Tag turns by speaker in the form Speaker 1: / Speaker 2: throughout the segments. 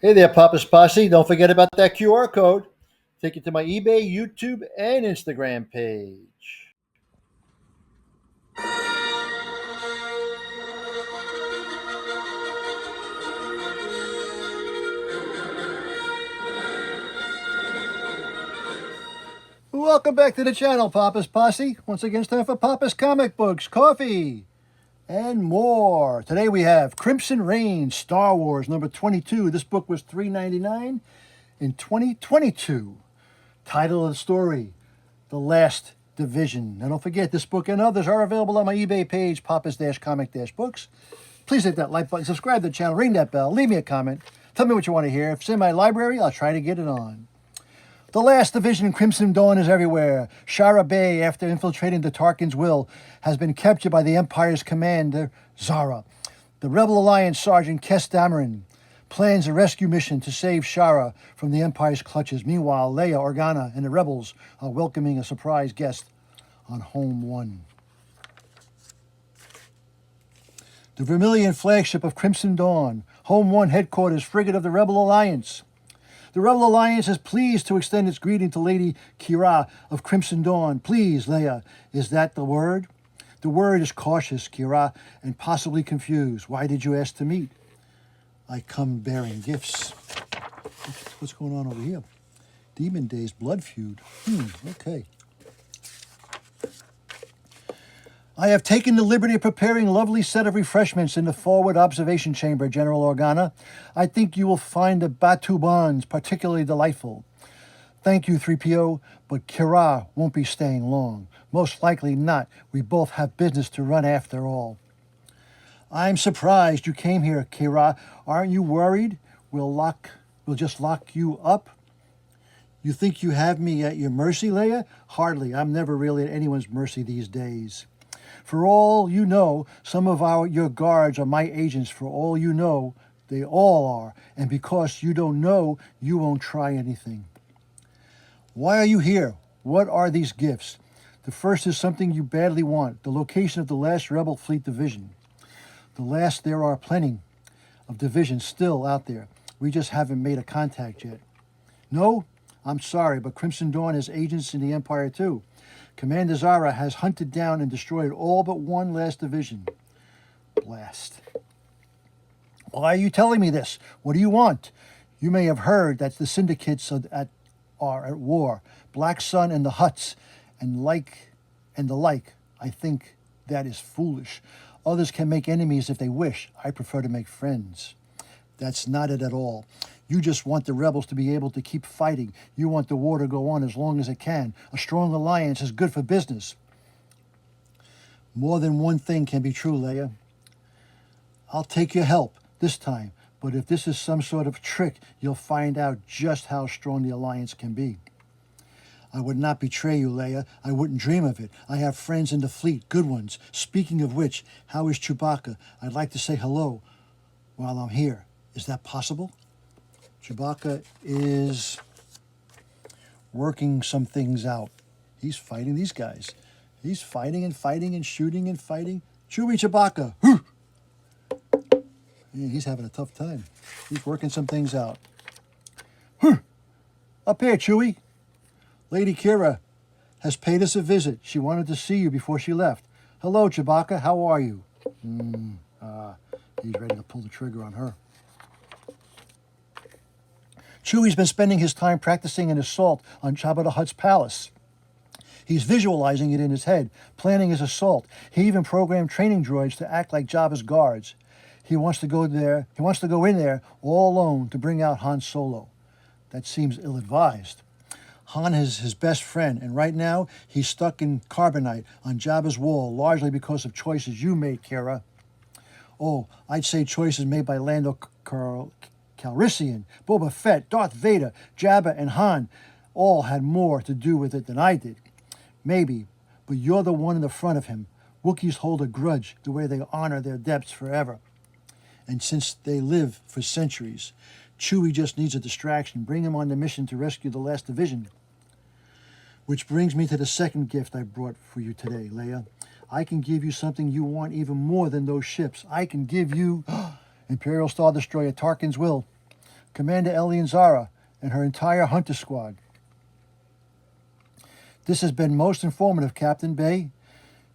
Speaker 1: Hey there, Papa's Posse. Don't forget about that QR code. Take you to my eBay, YouTube, and Instagram page. Welcome back to the channel, Papa's Posse. Once again, it's time for Papa's Comic Books, coffee, and more. Today we have Crimson Reign, Star Wars, number 22. This book was $3.99 in 2022. Title of the story, The Last Division. Now don't forget, this book and others are available on my eBay page, Papa's-Comic-Books. Please hit that like button, subscribe to the channel, ring that bell, leave me a comment. Tell me what you want to hear. If it's in my library, I'll try to get it on. The Last Division, Crimson Dawn is everywhere. Shara Bay, after infiltrating the Tarkin's will, has been captured by the Empire's commander, Zara. The Rebel Alliance Sergeant Kes Dameron plans a rescue mission to save Shara from the Empire's clutches. Meanwhile, Leia Organa and the Rebels are welcoming a surprise guest on Home 1. The Vermilion flagship of Crimson Dawn, Home 1 headquarters, frigate of the Rebel Alliance. The Rebel Alliance is pleased to extend its greeting to Lady Kira of Crimson Dawn. Please, Leia, is that the word? The word is cautious, Kira, and possibly confused. Why did you ask to meet? I come bearing gifts. What's going on over here? Demon Days blood feud. Okay. I have taken the liberty of preparing a lovely set of refreshments in the forward observation chamber, General Organa. I think you will find the Batu Bonds particularly delightful. Thank you, 3PO, but Kira won't be staying long. Most likely not. We both have business to run after all. I'm surprised you came here, Kira. Aren't you worried we'll just lock you up? You think you have me at your mercy, Leia? Hardly. I'm never really at anyone's mercy these days. For all you know, some of your guards are my agents. For all you know, they all are. And because you don't know, you won't try anything. Why are you here? What are these gifts? The first is something you badly want, the location of the last Rebel Fleet division. There are plenty of divisions still out there. We just haven't made a contact yet. No, I'm sorry, but Crimson Dawn has agents in the Empire too. Commander Zara has hunted down and destroyed all but one last division. Blast. Why are you telling me this? What do you want? You may have heard that the syndicates are at war. Black Sun and the Hutts and the like. I think that is foolish. Others can make enemies if they wish. I prefer to make friends. That's not it at all. You just want the rebels to be able to keep fighting. You want the war to go on as long as it can. A strong alliance is good for business. More than one thing can be true, Leia. I'll take your help this time, but if this is some sort of trick, you'll find out just how strong the alliance can be. I would not betray you, Leia. I wouldn't dream of it. I have friends in the fleet, good ones. Speaking of which, how is Chewbacca? I'd like to say hello while I'm here. Is that possible? Chewbacca is working some things out. He's fighting these guys. He's fighting and fighting and shooting and fighting. Chewie Chewbacca. Yeah, he's having a tough time. He's working some things out. Up here, Chewie. Lady Kira has paid us a visit. She wanted to see you before she left. Hello, Chewbacca. How are you? He's ready to pull the trigger on her. Chewie's been spending his time practicing an assault on Jabba the Hutt's palace. He's visualizing it in his head, planning his assault. He even programmed training droids to act like Jabba's guards. He wants to go in there all alone to bring out Han Solo. That seems ill-advised. Han is his best friend, and right now he's stuck in carbonite on Jabba's wall, largely because of choices you made, Kira. Oh, I'd say choices made by Lando Calrissian, Boba Fett, Darth Vader, Jabba, and Han all had more to do with it than I did. Maybe, but you're the one in the front of him. Wookiees hold a grudge the way they honor their depths forever. And since they live for centuries, Chewie just needs a distraction. Bring him on the mission to rescue the last division. Which brings me to the second gift I brought for you today, Leia. I can give you something you want even more than those ships. I can give you Imperial Star Destroyer Tarkin's Will. Commander Ellie and Zara, and her entire hunter squad. This has been most informative, Captain Bay.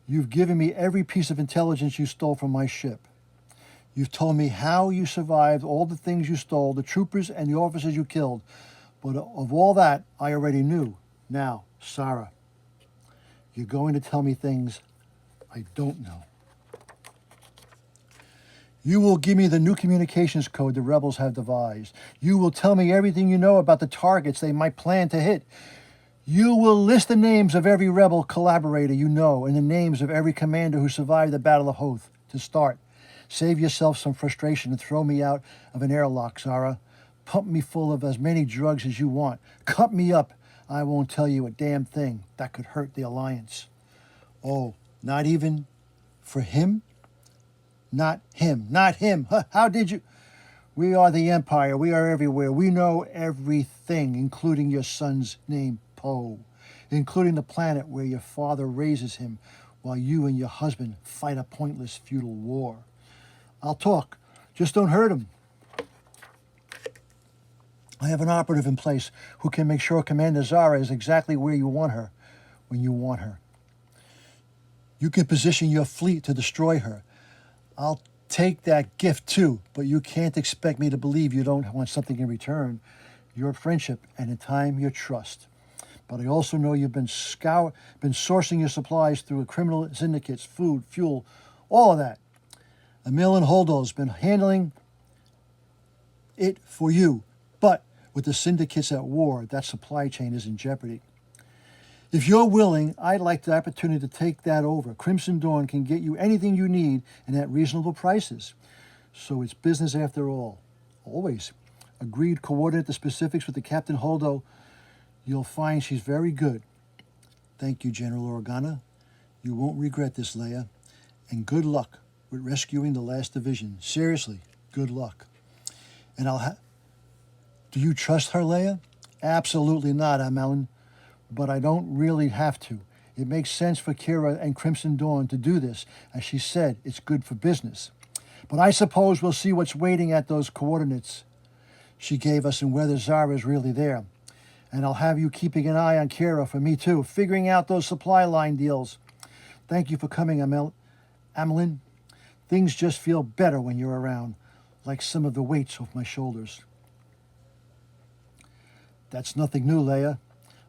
Speaker 1: You've given me every piece of intelligence you stole from my ship. You've told me how you survived all the things you stole, the troopers and the officers you killed. But of all that, I already knew. Now, Sarah, you're going to tell me things I don't know. You will give me the new communications code the rebels have devised. You will tell me everything you know about the targets they might plan to hit. You will list the names of every rebel collaborator you know and the names of every commander who survived the Battle of Hoth. To start, save yourself some frustration and throw me out of an airlock, Zara. Pump me full of as many drugs as you want. Cut me up. I won't tell you a damn thing that could hurt the Alliance. Oh, not even for him? Not him. Not him. How did you? We are the Empire. We are everywhere. We know everything, including your son's name, Poe, including the planet where your father raises him while you and your husband fight a pointless feudal war. I'll talk. Just don't hurt him. I have an operative in place who can make sure Commander Zara is exactly where you want her when you want her. You can position your fleet to destroy her. I'll take that gift too, but you can't expect me to believe you don't want something in return. Your friendship and in time your trust. But I also know you've been sourcing your supplies through criminal syndicates, food, fuel, all of that. Emil and Holdo's been handling it for you, but with the syndicates at war, that supply chain is in jeopardy. If you're willing, I'd like the opportunity to take that over. Crimson Dawn can get you anything you need and at reasonable prices. So it's business after all. Always. Agreed, coordinate the specifics with the Captain Holdo. You'll find she's very good. Thank you, General Organa. You won't regret this, Leia. And good luck with rescuing the last division. Seriously, good luck. And Do you trust her, Leia? Absolutely not, Amelin. But I don't really have to. It makes sense for Kira and Crimson Dawn to do this. As she said, it's good for business. But I suppose we'll see what's waiting at those coordinates she gave us and whether Zara is really there. And I'll have you keeping an eye on Kira for me too, figuring out those supply line deals. Thank you for coming, Amelin. Things just feel better when you're around, like some of the weights off my shoulders. That's nothing new, Leia.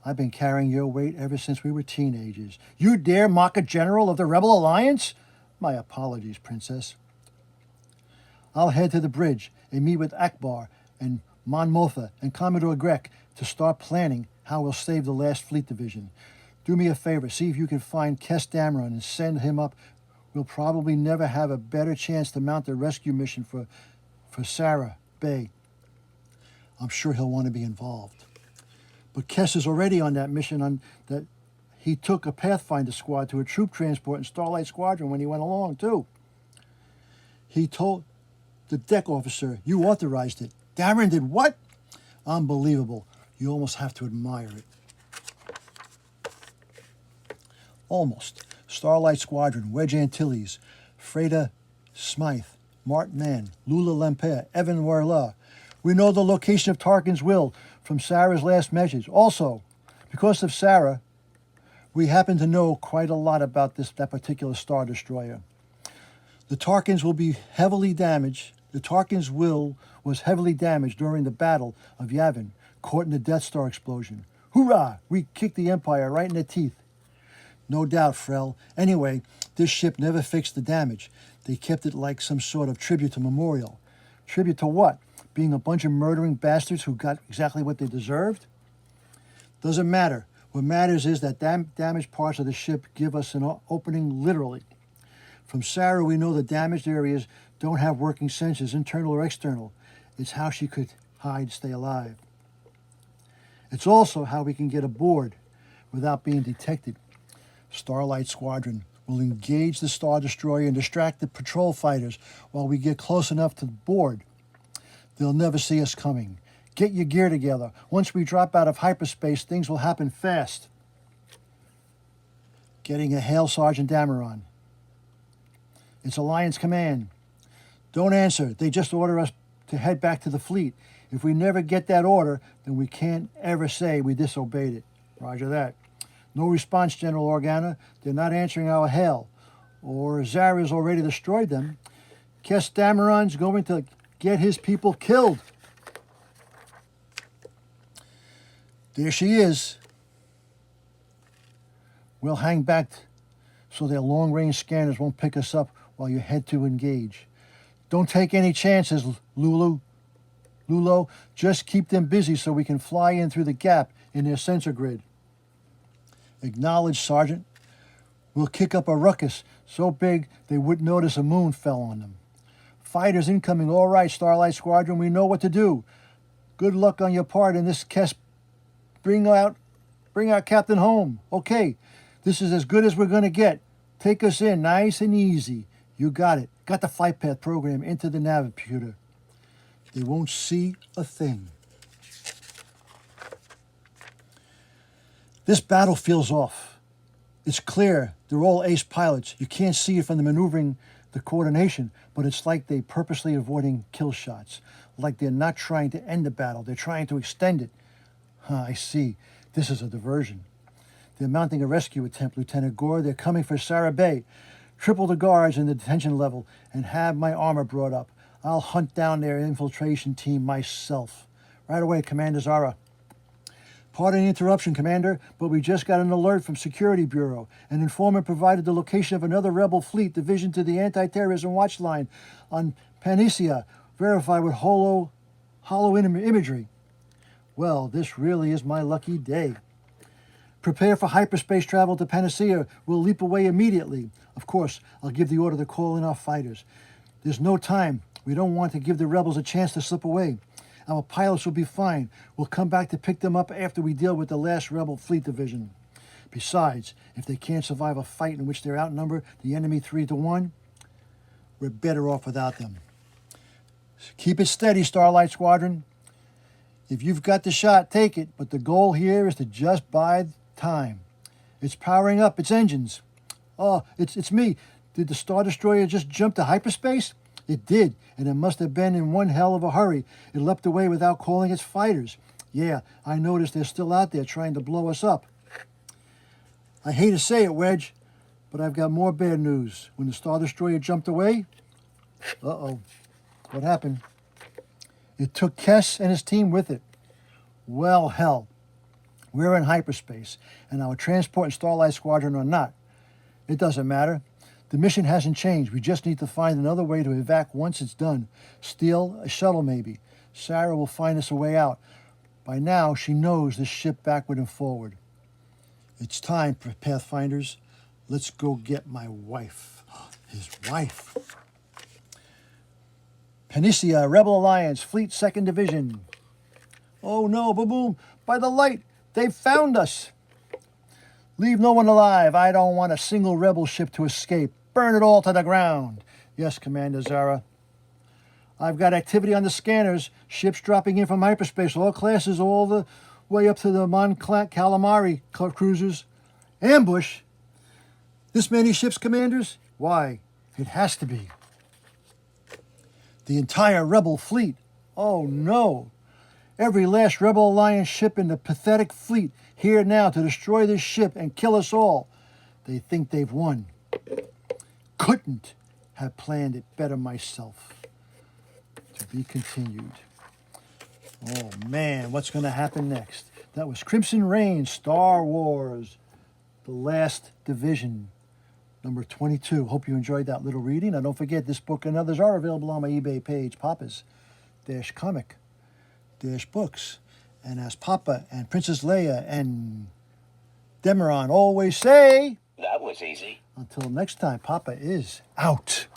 Speaker 1: I've been carrying your weight ever since we were teenagers. You dare mock a general of the Rebel Alliance? My apologies, Princess. I'll head to the bridge and meet with Akbar and Mon Mothma and Commodore Grek to start planning how we'll save the last fleet division. Do me a favor, see if you can find Kes Dameron and send him up. We'll probably never have a better chance to mount a rescue mission for Sarah Bay. I'm sure he'll want to be involved. But Kes is already on that mission that he took a Pathfinder squad to a troop transport in Starlight Squadron when he went along, too. He told the deck officer, you authorized it. Dameron did what? Unbelievable. You almost have to admire it. Almost. Starlight Squadron, Wedge Antilles, Freda Smythe, Mart Mann, Lula Lamper, Evan Warla. We know the location of Tarkin's will from Sarah's last message. Also, because of Sarah, we happen to know quite a lot about that particular Star Destroyer. The Tarkins will be heavily damaged. The Tarkin's will was heavily damaged during the Battle of Yavin, caught in the Death Star explosion. Hoorah! We kicked the Empire right in the teeth. No doubt, Frel. Anyway, this ship never fixed the damage. They kept it like some sort of tribute to Memorial. Tribute to what? Being a bunch of murdering bastards who got exactly what they deserved? Doesn't matter. What matters is that damaged parts of the ship give us an opening literally. From Sarah, we know the damaged areas don't have working sensors, internal or external. It's how she could hide, stay alive. It's also how we can get aboard without being detected. Starlight Squadron will engage the Star Destroyer and distract the patrol fighters while we get close enough to the board. They'll never see us coming. Get your gear together. Once we drop out of hyperspace, things will happen fast. Getting a hail Sergeant Dameron. It's Alliance Command. Don't answer. They just order us to head back to the fleet. If we never get that order, then we can't ever say we disobeyed it. Roger that. No response, General Organa. They're not answering our hail. Or Zara's already destroyed them. Kes Dameron's going to get his people killed. There she is. We'll hang back so their long-range scanners won't pick us up while you head to engage. Don't take any chances, Lulo. Just keep them busy so we can fly in through the gap in their sensor grid. Acknowledged, Sergeant. We'll kick up a ruckus so big they wouldn't notice a moon fell on them. Fighters incoming, all right, Starlight Squadron, we know what to do. Good luck on your part in this, Kes. Bring our captain home. Okay, this is as good as we're going to get. Take us in, nice and easy. You got it. Got the flight path program into the navigator. They won't see a thing. This battle feels off. It's clear they're all ace pilots. You can't see it from the maneuvering, the coordination, but it's like they're purposely avoiding kill shots. Like they're not trying to end the battle. They're trying to extend it. I see. This is a diversion. They're mounting a rescue attempt, Lieutenant Gore. They're coming for Sarah Bay. Triple the guards in the detention level and have my armor brought up. I'll hunt down their infiltration team myself. Right away, Commander Zara. Pardon the interruption, Commander, but we just got an alert from Security Bureau. An informant provided the location of another rebel fleet division to the anti-terrorism watch line on Panacea, verified with hollow imagery. Well, this really is my lucky day. Prepare for hyperspace travel to Panacea. We'll leap away immediately. Of course, I'll give the order to call in our fighters. There's no time. We don't want to give the rebels a chance to slip away. Our pilots will be fine. We'll come back to pick them up after we deal with the last rebel fleet division. Besides, if they can't survive a fight in which they're outnumbered, the enemy 3-1, we're better off without them. Keep it steady, Starlight Squadron. If you've got the shot, take it, but the goal here is to just buy time. It's powering up its engines. Oh, it's me. Did the Star Destroyer just jump to hyperspace? It did, and it must have been in one hell of a hurry. It leapt away without calling its fighters. Yeah, I noticed they're still out there trying to blow us up. I hate to say it, Wedge, but I've got more bad news. When the Star Destroyer jumped away, what happened? It took Kes and his team with it. Well, hell, we're in hyperspace, and our transport and Starlight Squadron are not. It doesn't matter. The mission hasn't changed. We just need to find another way to evac once it's done. Steal a shuttle, maybe. Sarah will find us a way out. By now, she knows this ship backward and forward. It's time, Pathfinders. Let's go get my wife. His wife. Panacea, Rebel Alliance, Fleet 2nd Division. Oh no, boom, by the light, they've found us. Leave no one alive. I don't want a single rebel ship to escape. Burn it all to the ground. Yes, Commander Zara. I've got activity on the scanners. Ships dropping in from hyperspace, all classes, all the way up to the Mon Calamari cruisers. Ambush? This many ships, Commanders? Why, it has to be. The entire rebel fleet. Oh no. Every last Rebel Alliance ship in the pathetic fleet here now to destroy this ship and kill us all. They think they've won. Couldn't have planned it better myself. To be continued. Oh man, what's going to happen next? That was Crimson Reign, Star Wars, The Last Division, number 22. Hope you enjoyed that little reading. Now don't forget, this book and others are available on my eBay page, Papas-Comic-Books. And as Papa and Princess Leia and Dameron always say,
Speaker 2: that was easy.
Speaker 1: Until next time, Papa is out.